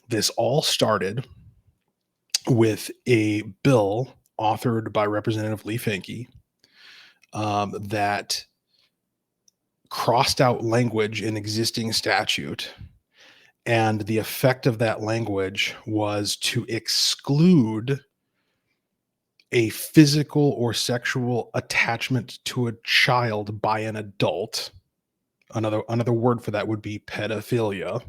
this all started with a bill authored by Representative Leigh Finke that crossed out language in existing statute. And the effect of that language was to exclude a physical or sexual attachment to a child by an adult. Another word for that would be pedophilia.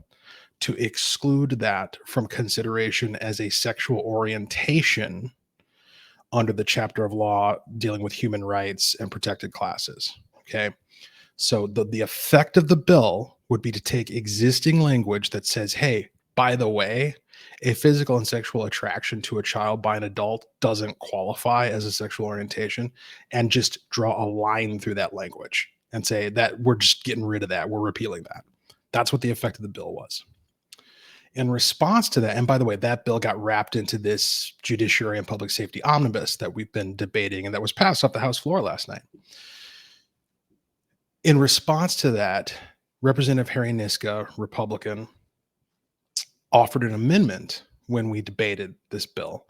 To exclude that from consideration as a sexual orientation under the chapter of law dealing with human rights and protected classes. Okay. So the effect of the bill would be to take existing language that says, hey, by the way, a physical and sexual attraction to a child by an adult doesn't qualify as a sexual orientation, and just draw a line through that language and say that we're just getting rid of that. We're repealing that. That's what the effect of the bill was. In response to that, and by the way, that bill got wrapped into this judiciary and public safety omnibus that we've been debating and that was passed off the House floor last night. In response to that, Representative Harry Niska, Republican, offered an amendment when we debated this bill.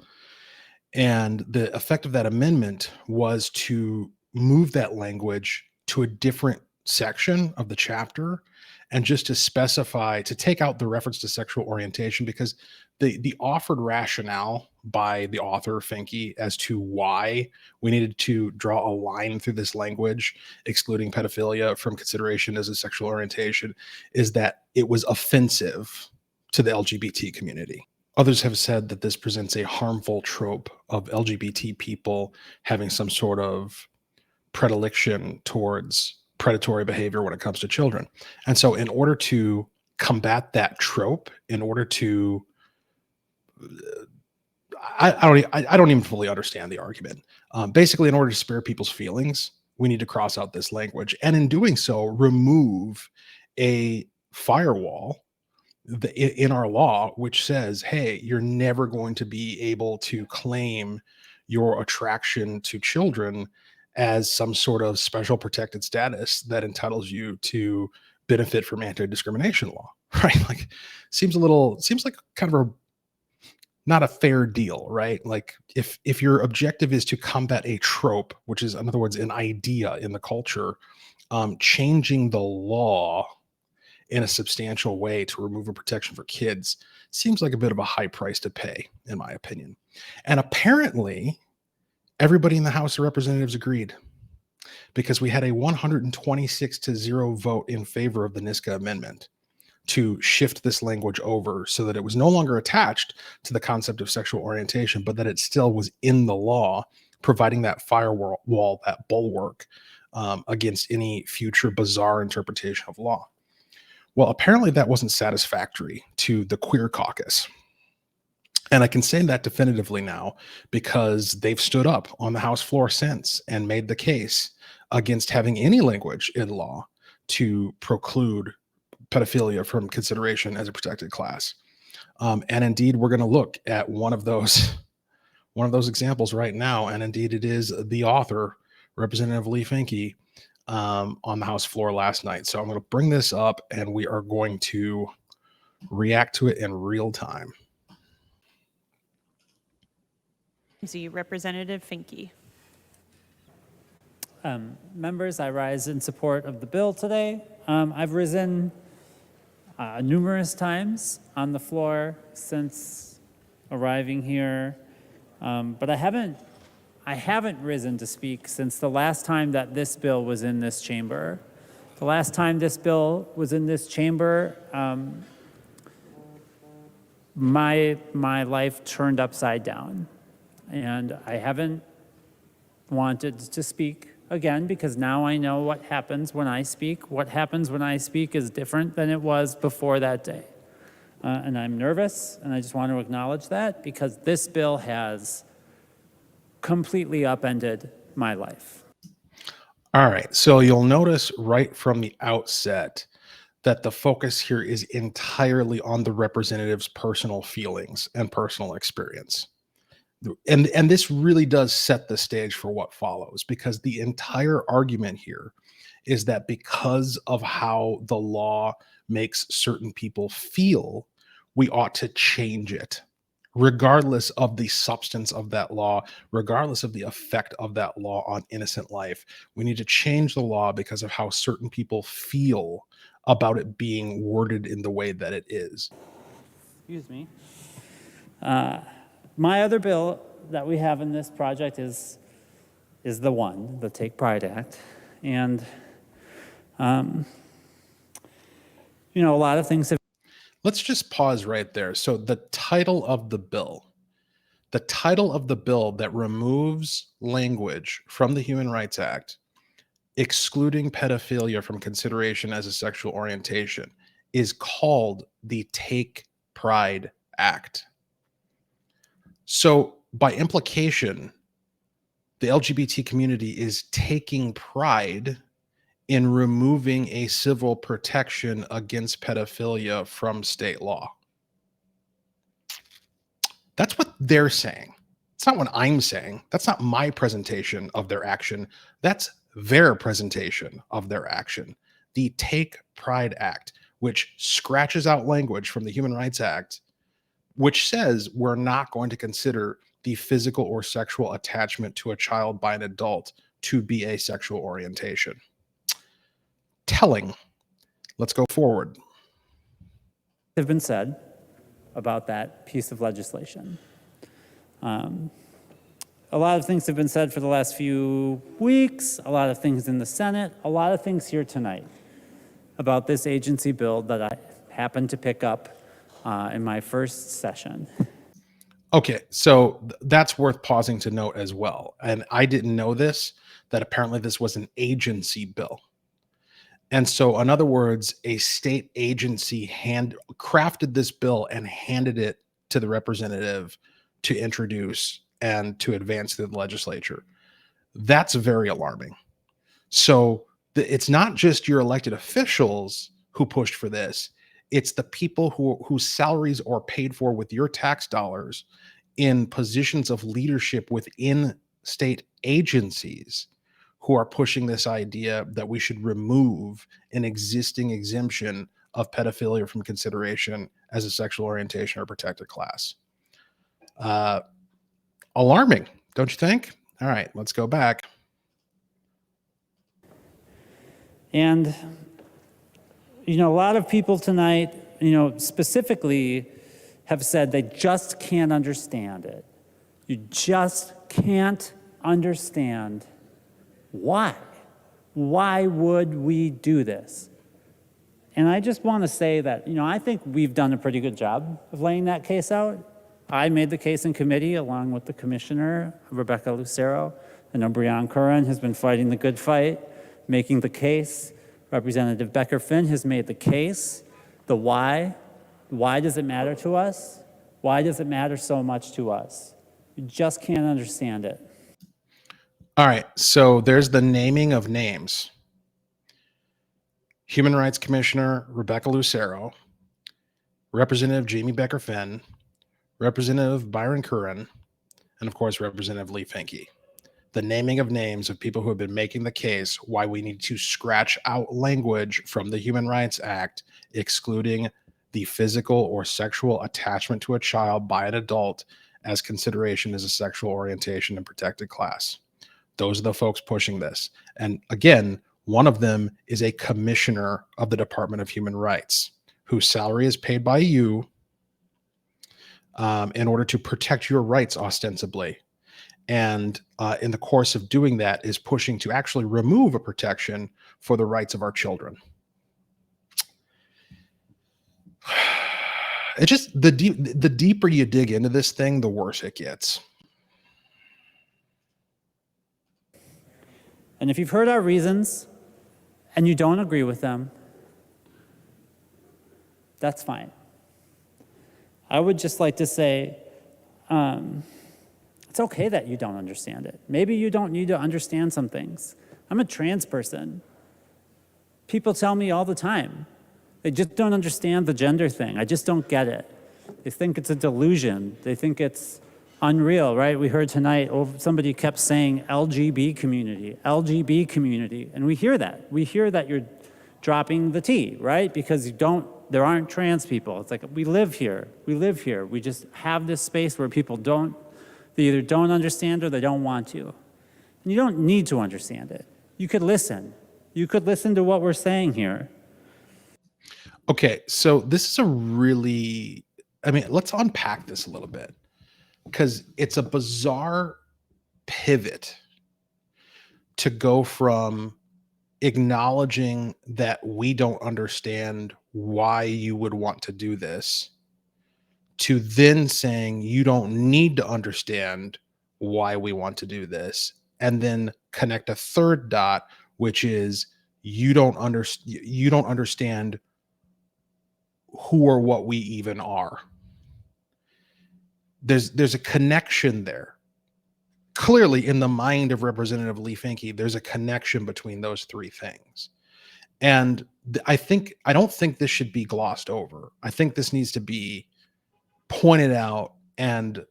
And the effect of that amendment was to move that language to a different section of the chapter and just to specify, to take out the reference to sexual orientation, because the offered rationale by the author, Finke, as to why we needed to draw a line through this language, excluding pedophilia from consideration as a sexual orientation, is that it was offensive to the LGBT community. Others have said that this presents a harmful trope of LGBT people having some sort of predilection towards predatory behavior when it comes to children. And so in order to combat that trope, in order to I don't even fully understand the argument. Basically, in order to spare people's feelings, we need to cross out this language, and in doing so, remove a firewall in our law, which says, hey, you're never going to be able to claim your attraction to children as some sort of special protected status that entitles you to benefit from anti-discrimination law, right? Like, seems like kind of not a fair deal, right? Like, if your objective is to combat a trope, which is, in other words, an idea in the culture, changing the law in a substantial way to remove a protection for kids seems like a bit of a high price to pay, in my opinion. And apparently, everybody in the House of Representatives agreed, because we had a 126-0 vote in favor of the Niska amendment to shift this language over so that it was no longer attached to the concept of sexual orientation, but that it still was in the law, providing that firewall, that bulwark against any future bizarre interpretation of law. Well, apparently that wasn't satisfactory to the queer caucus. And I can say that definitively now because they've stood up on the House floor since and made the case against having any language in law to preclude pedophilia from consideration as a protected class. And indeed, we're going to look at one of those examples right now. And indeed, it is the author, Representative Leigh Finke, on the House floor last night. So I'm going to bring this up and we are going to react to it in real time. Representative Finke. Members, I rise in support of the bill today. I've risen numerous times on the floor since arriving here, but I haven't risen to speak since the last time that this bill was in this chamber. The last time this bill was in this chamber, my life turned upside down. And I haven't wanted to speak again because now I know what happens when I speak. What happens when I speak is different than it was before that day. And I'm nervous, and I just want to acknowledge that because this bill has completely upended my life. All right, so you'll notice right from the outset that the focus here is entirely on the representative's personal feelings and personal experience. And this really does set the stage for what follows, because the entire argument here is that because of how the law makes certain people feel we ought to change it, regardless of the substance of that law, regardless of the effect of that law on innocent life. We need to change the law because of how certain people feel about it being worded in the way that it is. Excuse me. My other bill that we have in this project is the Take Pride Act. And, a lot of things have. Let's just pause right there. So the title of the bill that removes language from the Human Rights Act, excluding pedophilia from consideration as a sexual orientation, is called the Take Pride Act. So by implication, the LGBT community is taking pride in removing a civil protection against pedophilia from state law. That's what they're saying. It's not what I'm saying. That's not my presentation of their action. That's their presentation of their action. The Take Pride Act, which scratches out language from the Human Rights Act, which says we're not going to consider the physical or sexual attachment to a child by an adult to be a sexual orientation. Telling. Let's go forward. Have been said about that piece of legislation. A lot of things have been said for the last few weeks, a lot of things in the Senate, a lot of things here tonight about this agency bill that I happened to pick up in my first session. Okay, so that's worth pausing to note as well. And I didn't know this, that apparently this was an agency bill. And so, in other words, a state agency crafted this bill and handed it to the representative to introduce and to advance through the legislature. That's very alarming. So it's not just your elected officials who pushed for this. It's the people whose salaries are paid for with your tax dollars in positions of leadership within state agencies who are pushing this idea that we should remove an existing exemption of pedophilia from consideration as a sexual orientation or protected class. Alarming, don't you think? All right, let's go back. And, a lot of people tonight, specifically have said they just can't understand it. You just can't understand why. Why would we do this? And I just want to say that, I think we've done a pretty good job of laying that case out. I made the case in committee along with the commissioner, Rebecca Lucero. I know Breon Curran has been fighting the good fight, making the case. Representative Becker-Finn has made the case. The why. Why does it matter to us? Why does it matter so much to us? You just can't understand it. All right, so there's the naming of names. Human Rights Commissioner Rebecca Lucero, Representative Jamie Becker-Finn, Representative Byron Curran, and of course, Representative Leigh Finke. The naming of names of people who have been making the case why we need to scratch out language from the Human Rights Act, excluding the physical or sexual attachment to a child by an adult as consideration as a sexual orientation and protected class. Those are the folks pushing this. And again, one of them is a commissioner of the Department of Human Rights whose salary is paid by you in order to protect your rights ostensibly. And in the course of doing that is pushing to actually remove a protection for the rights of our children. It just, the deeper you dig into this thing, the worse it gets. And if you've heard our reasons and you don't agree with them, that's fine. I would just like to say, it's okay that you don't understand it. Maybe you don't need to understand some things. I'm a trans person. People tell me all the time, they just don't understand the gender thing. I just don't get it. They think it's a delusion. They think it's unreal, right? We heard tonight, somebody kept saying LGBT community, and we hear that. We hear that you're dropping the T, right? Because you don't there aren't trans people. It's like, we live here. We just have this space where people they either don't understand or they don't want to. And you don't need to understand it. You could listen. You could listen to what we're saying here. Okay, so this is let's unpack this a little bit, because it's a bizarre pivot to go from acknowledging that we don't understand why you would want to do this to then saying you don't need to understand why we want to do this, and then connect a third dot, which is you don't understand who or what we even are. There's a connection there. Clearly, in the mind of Representative Leigh Finke, there's a connection between those three things. And I don't think this should be glossed over. I think this needs to be pointed out and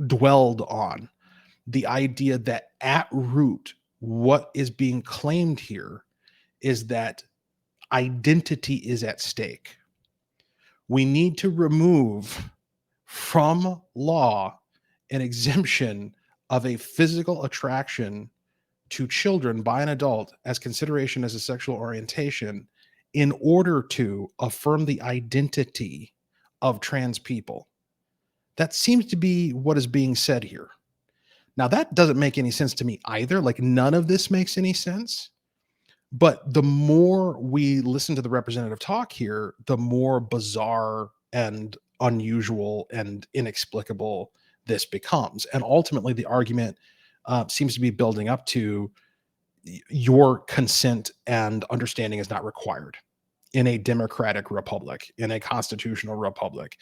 dwelled on. The idea that at root, what is being claimed here is that identity is at stake. We need to remove from law an exemption of a physical attraction to children by an adult as consideration as a sexual orientation in order to affirm the identity of trans people. That seems to be what is being said here. Now, that doesn't make any sense to me either. Like, none of this makes any sense. But the more we listen to the representative talk here, the more bizarre and unusual and inexplicable this becomes. And ultimately, the argument seems to be building up to your consent and understanding is not required in a democratic republic, in a constitutional republic.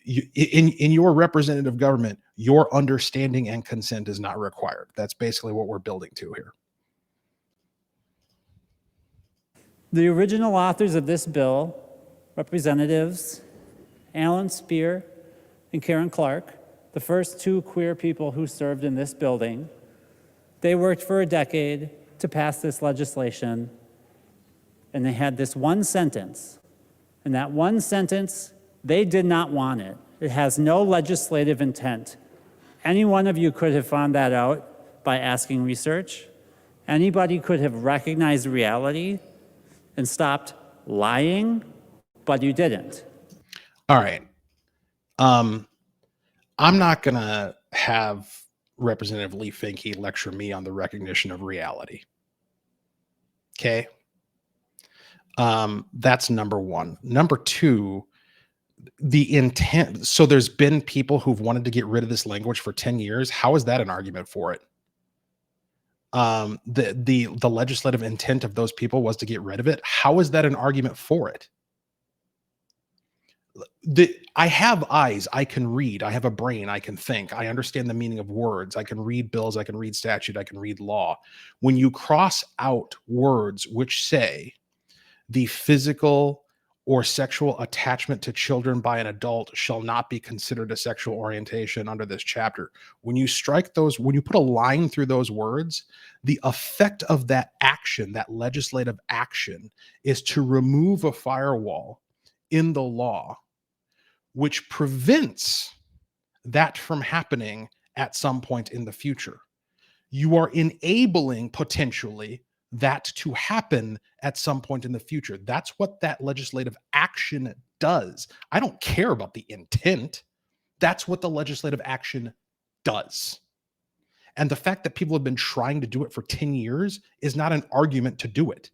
In your representative government, your understanding and consent is not required. That's basically what we're building to here. The original authors of this bill, Representatives Alan Spear and Karen Clark, the first two queer people who served in this building, they worked for a decade to pass this legislation, and they had this one sentence. And that one sentence, they did not want it. It has no legislative intent. Any one of you could have found that out by asking research. Anybody could have recognized reality and stopped lying, but you didn't. All right. I'm not going to have Representative Leigh Finke lecture me on the recognition of reality. Okay. That's number one. Number two, the intent. So there's been people who've wanted to get rid of this language for 10 years. How is that an argument for it? The legislative intent of those people was to get rid of it. How is that an argument for it? I have eyes, I can read, I have a brain, I can think, I understand the meaning of words, I can read bills, I can read statute, I can read law. When you cross out words which say the physical or sexual attachment to children by an adult shall not be considered a sexual orientation under this chapter, when you strike those, when you put a line through those words, the effect of that action, that legislative action, is to remove a firewall in the law which prevents that from happening at some point in the future. You are enabling potentially that to happen at some point in the future. That's what that legislative action does. I don't care about the intent. That's what the legislative action does. And the fact that people have been trying to do it for 10 years is not an argument to do it.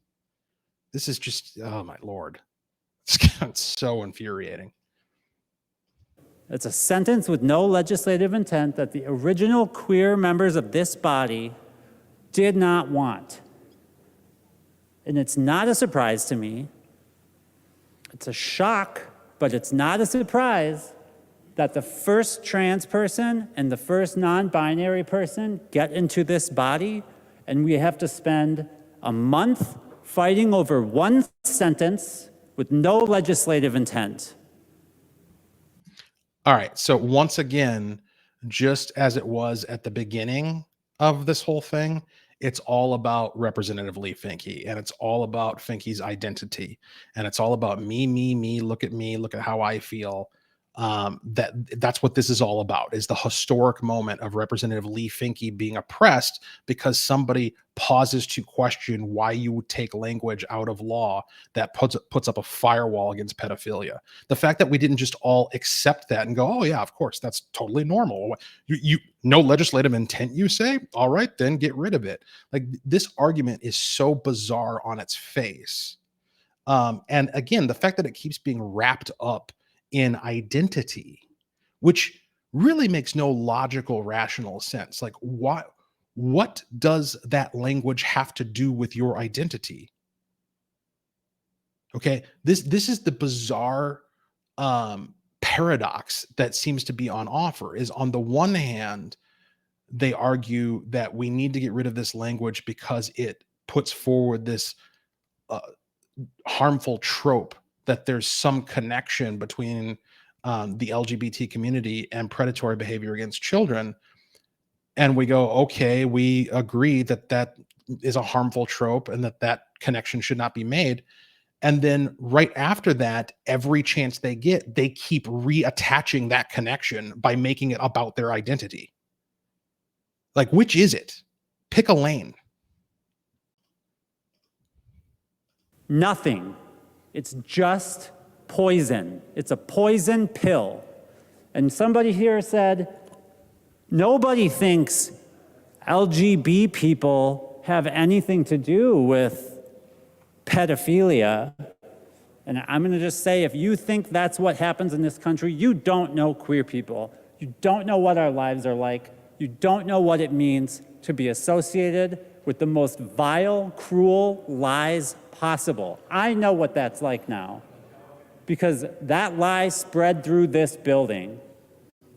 This is just, oh my Lord. It's so infuriating. It's a sentence with no legislative intent that the original queer members of this body did not want. And it's not a surprise to me. It's a shock, but it's not a surprise that the first trans person and the first non-binary person get into this body, and we have to spend a month fighting over one sentence with no legislative intent. All right. So once again, just as it was at the beginning of this whole thing, It's all about Representative Leigh Finke, and it's all about Finke's identity, and it's all about me, me, look at how I feel. That's what this is all about, is the historic moment of Representative Leigh Finke being oppressed because somebody pauses to question why you would take language out of law that puts up a firewall against pedophilia. The fact that we didn't just all accept that and go, oh yeah, of course, that's totally normal. You no legislative intent, you say? All right, then get rid of it. Like, this argument is so bizarre on its face. And again, the fact that it keeps being wrapped up in identity, which really makes no logical, rational sense. Like, what does that language have to do with your identity? Okay, this is the bizarre paradox that seems to be on offer. Is, on the one hand, they argue that we need to get rid of this language because it puts forward this uh, harmful trope that there's some connection between the LGBT community and predatory behavior against children. And we go, okay, we agree that that is a harmful trope and that that connection should not be made. And then right after that, every chance they get, they keep reattaching that connection by making it about their identity. Like, which is it? Pick a lane. Nothing. It's just poison. It's a poison pill. And somebody here said, nobody thinks LGBT people have anything to do with pedophilia. And I'm going to just say, if you think that's what happens in this country, you don't know queer people. You don't know what our lives are like. You don't know what it means to be associated with the most vile, cruel lies possible. I know what that's like now, because that lie spread through this building,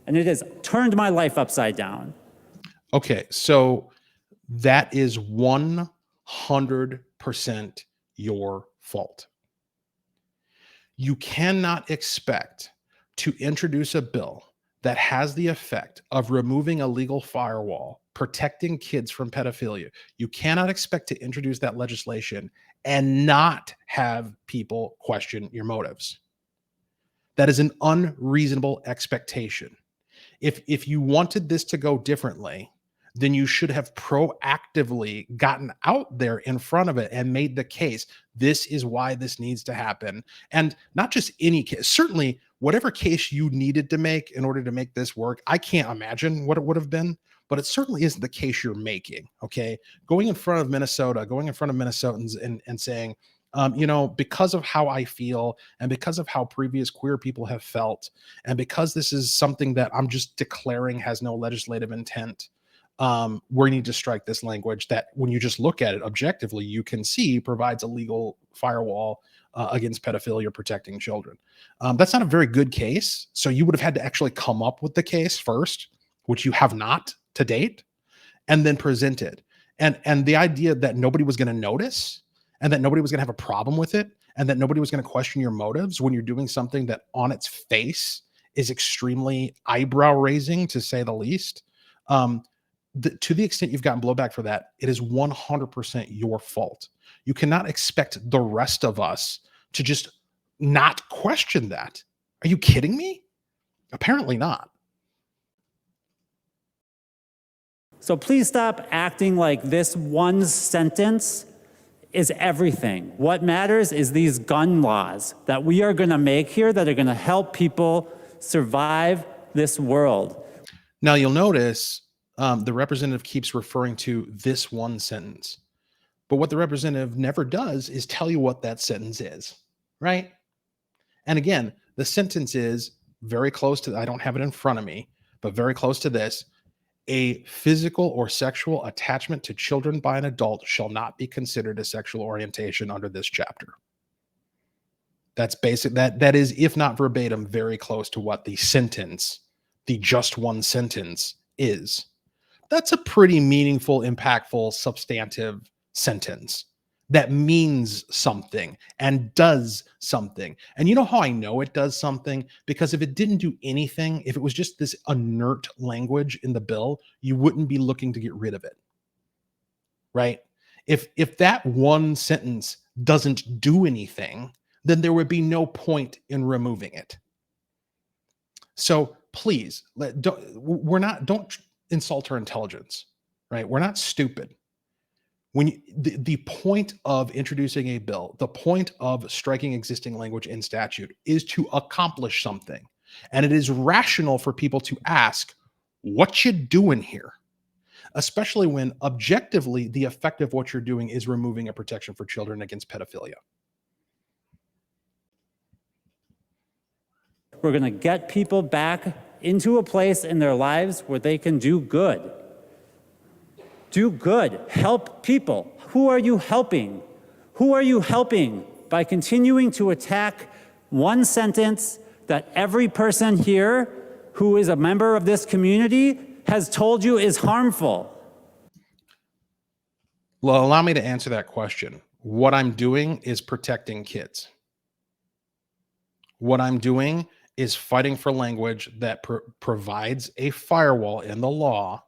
and it has turned my life upside down. Okay, so that is 100% your fault. You cannot expect to introduce a bill that has the effect of removing a legal firewall, protecting kids from pedophilia. You cannot expect to introduce that legislation and not have people question your motives. That is an unreasonable expectation. If you wanted this to go differently, then you should have proactively gotten out there in front of it and made the case. This is why this needs to happen. And not just any case, certainly whatever case you needed to make in order to make this work. I can't imagine what it would have been, but it certainly isn't the case you're making. Okay. Going in front of Minnesota, going in front of Minnesotans and saying, because of how I feel and because of how previous queer people have felt, and because this is something that I'm just declaring has no legislative intent, we need to strike this language that, when you just look at it objectively, you can see provides a legal firewall against pedophilia, protecting children. That's not a very good case. So you would have had to actually come up with the case first, which you have not to date, and then present it. And the idea that nobody was going to notice and that nobody was going to have a problem with it and that nobody was going to question your motives when you're doing something that on its face is extremely eyebrow raising, to say the least. To the extent you've gotten blowback for that, it is 100% your fault. You cannot expect the rest of us to just not question that. Are you kidding me? Apparently not. So please stop acting like this one sentence is everything. What matters is these gun laws that we are going to make here that are going to help people survive this world. Now you'll notice the representative keeps referring to this one sentence. But what the representative never does is tell you what that sentence is, right? And again, the sentence is very close to, I don't have it in front of me, but very close to this. A physical or sexual attachment to children by an adult shall not be considered a sexual orientation under this chapter. That's basic. That is, if not verbatim, very close to what the sentence, the just one sentence, is. That's a pretty meaningful, impactful, substantive sentence that means something and does something. And you know how I know it does something? Because if it didn't do anything, if it was just this inert language in the bill, you wouldn't be looking to get rid of it. right? If that one sentence doesn't do anything, then there would be no point in removing it. So please, don't insult our intelligence, right? We're not stupid. The point of introducing a bill, the point of striking existing language in statute is to accomplish something. And it is rational for people to ask, what you doing here? Especially when objectively the effect of what you're doing is removing a protection for children against pedophilia. We're going to get people back into a place in their lives where they can do good. Do good. Help people. Who are you helping? Who are you helping by continuing to attack one sentence that every person here who is a member of this community has told you is harmful? Well, allow me to answer that question. What I'm doing is protecting kids. What I'm doing is fighting for language that provides a firewall in the law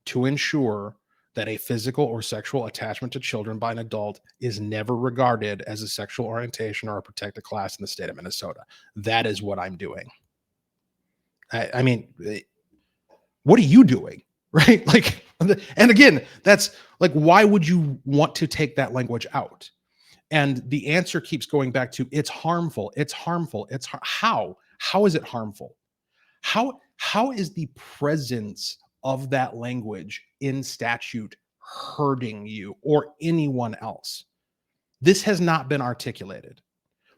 to ensure that a physical or sexual attachment to children by an adult is never regarded as a sexual orientation or a protected class in the state of Minnesota. That is what I'm doing. I mean, what are you doing? Right? Like, and again, that's like, why would you want to take that language out? And the answer keeps going back to it's harmful. It's harmful. How is it harmful? How is the presence of that language in statute hurting you or anyone else? This has not been articulated.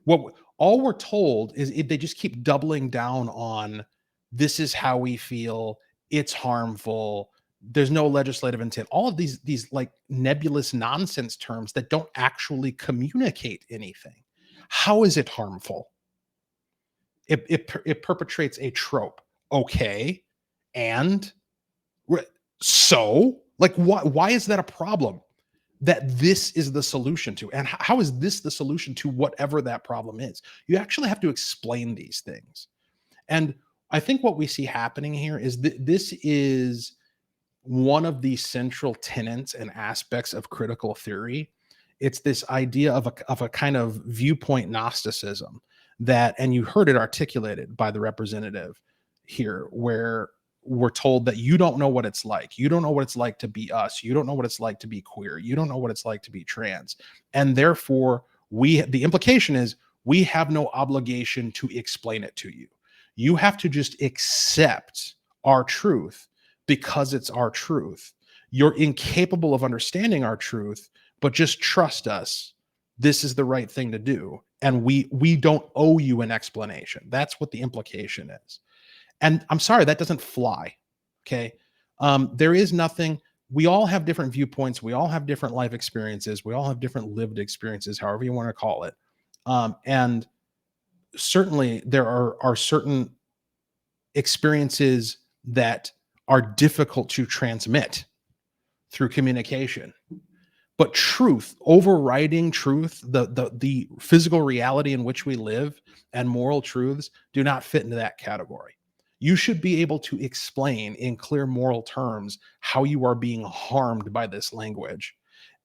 What all we're told is they just keep doubling down on this is how we feel. It's harmful. There's no legislative intent. All of these like nebulous nonsense terms that don't actually communicate anything. How is it harmful? It perpetrates a trope. Okay. And so, like, why is that a problem? That this is the solution to, and how is this the solution to whatever that problem is? You actually have to explain these things. And I think what we see happening here is this is one of the central tenets and aspects of critical theory. It's this idea of a kind of viewpoint Gnosticism that, and you heard it articulated by the representative here, where we're told that you don't know what it's like. You don't know what it's like to be us. You don't know what it's like to be queer. You don't know what it's like to be trans. And therefore, the implication is we have no obligation to explain it to you. You have to just accept our truth because it's our truth. You're incapable of understanding our truth, but just trust us. This is the right thing to do. And we don't owe you an explanation. That's what the implication is. And I'm sorry, that doesn't fly. Okay. There is nothing. We all have different viewpoints. We all have different life experiences. We all have different lived experiences, however you want to call it. And certainly there are certain experiences that are difficult to transmit through communication. But truth, overriding truth, the physical reality in which we live and moral truths do not fit into that category. You should be able to explain in clear moral terms how you are being harmed by this language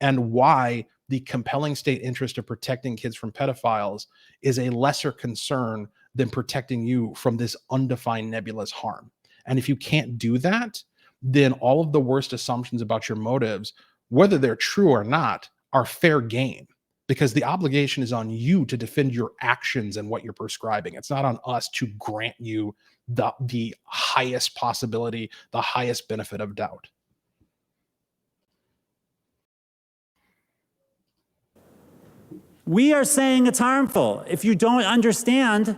and why the compelling state interest of protecting kids from pedophiles is a lesser concern than protecting you from this undefined nebulous harm. And if you can't do that, then all of the worst assumptions about your motives, whether they're true or not, are fair game, because the obligation is on you to defend your actions and what you're prescribing. It's not on us to grant you the highest possibility, the highest benefit of doubt. We are saying it's harmful. If you don't understand,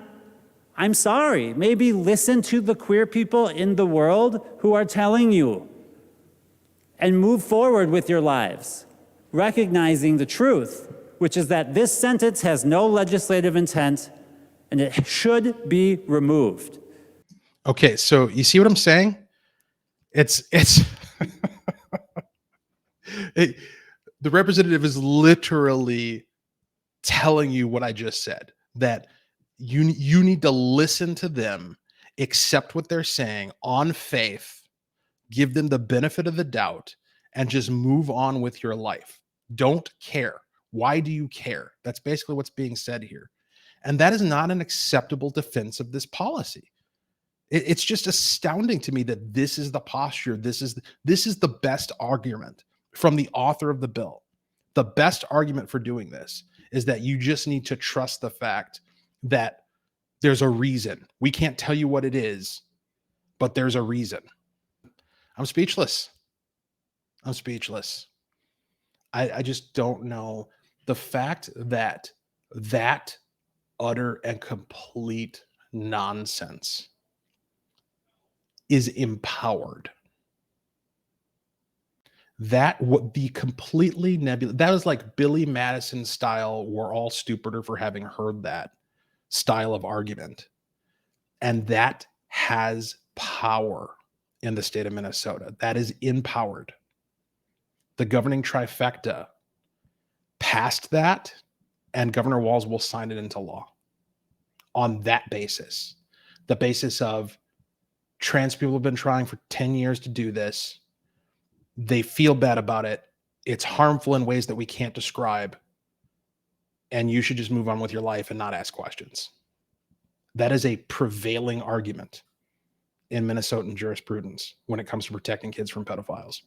I'm sorry. Maybe listen to the queer people in the world who are telling you and move forward with your lives, recognizing the truth, which is that this sentence has no legislative intent and it should be removed. Okay, so you see what I'm saying? It's the representative is literally telling you what I just said, that you need to listen to them, accept what they're saying on faith, give them the benefit of the doubt, and just move on with your life. Don't care. Why do you care? That's basically what's being said here. And that is not an acceptable defense of this policy. It's just astounding to me that this is the posture. This is the best argument from the author of the bill. The best argument for doing this is that you just need to trust the fact that there's a reason. We can't tell you what it is, but there's a reason. I'm speechless. I'm speechless. I just don't know. The fact that that utter and complete nonsense is empowered. That would be completely nebulous. That was like Billy Madison style. We're all stupider for having heard that style of argument. And that has power in the state of Minnesota. That is empowered. The governing trifecta passed that, and Governor Walz will sign it into law on that basis. The basis of trans people have been trying for 10 years to do this. They feel bad about it. It's harmful in ways that we can't describe. And you should just move on with your life and not ask questions. That is a prevailing argument in Minnesotan jurisprudence when it comes to protecting kids from pedophiles.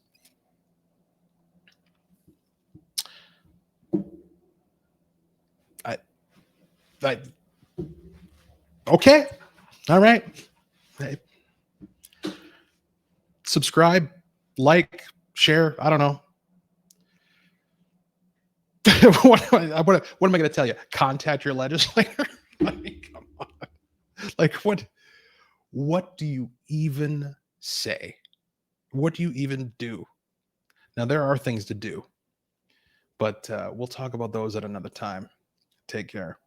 Okay. All right. Hey. Subscribe, like, share. I don't know. What am I going to tell you? Contact your legislator? Like, come on. Like, what do you even say? What do you even do? Now, there are things to do, but we'll talk about those at another time. Take care.